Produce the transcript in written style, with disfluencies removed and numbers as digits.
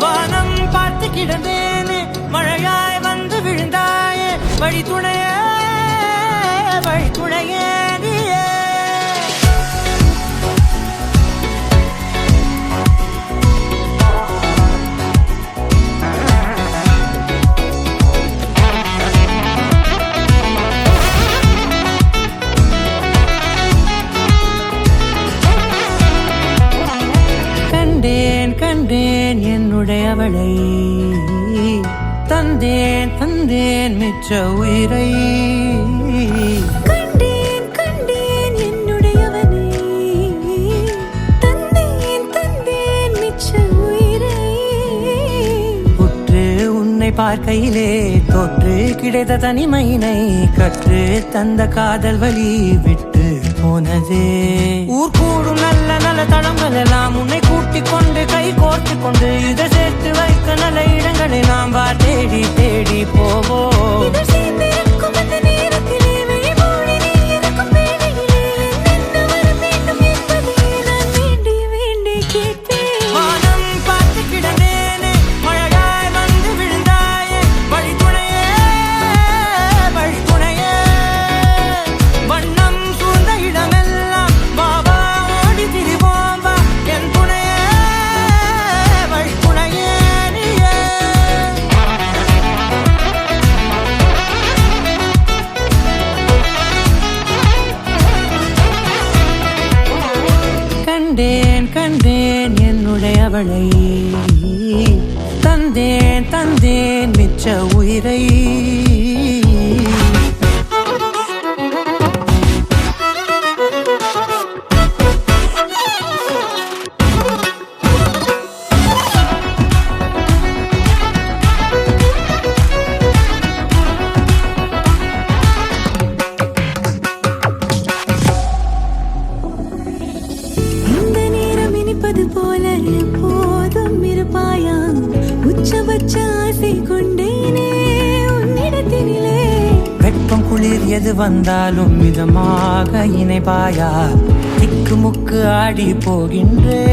வானம் பார்த்து கிடந்தேனே மழையாய் வந்து விழுந்தாயே வழி துணையே வழி துணையே நீயே. கண்டேன் கண்டேன் என்னுடையவளை தந்தேன் தந்தேன் மிச்ச உயிரை. கண்டேன் கண்டேன் என்னுடையவனை தந்தேன் தந்தேன் மிச்ச உயிரை. உற்று உன்னை பார்க்கையிலே தொற்று கிடைத்த தனிமையினை கற்று தந்த காதல் வழி விட்டு போனதே. ஊர் கூடும் நல்ல நல்ல தளங்கள் எல்லாம் உன்னை கூட்டிக் கொண்டு கை கோர்த்து கொண்டு இதை சேர்த்து வைக்க நல்ல இடங்களை நாம் வா தேடி தேடி போவோம். இதழ் சேர்ந்திருக்கும் அந்த நேரத்திலே விழிமூடி நீ இருக்கும் வேளையிலே என்னென்ன வர வேண்டும் என்பதை நான் வேண்டி வேண்டி கேட்பேன். வானம் பார்த்து கிடந்தேனே மழையாய் வந்து விழுந்தாயே வழி துணையே வழி துணையே. வண்ணம் சூழ்ந்த இடமெல்லாம் பாபா ஓடி திரிவோம் வா என் துணையே வழி துணையே நீயே. கண்டேன் கண்டேன் என்னுடையவளை தந்தேன் தந்தேன் மிச்ச உயிரை. இந்த நேரம் இனிப்பது போல எப்போதும் இருப்பாயா உச்சபட்ச ஆசை கொண்டேனே உன்னிடத்தினிலே. வெப்பம் குளிர் எது வந்தாலும் மிதமாக இணைப்பாயா திக்கு முக்கு ஆடி போகின்றே.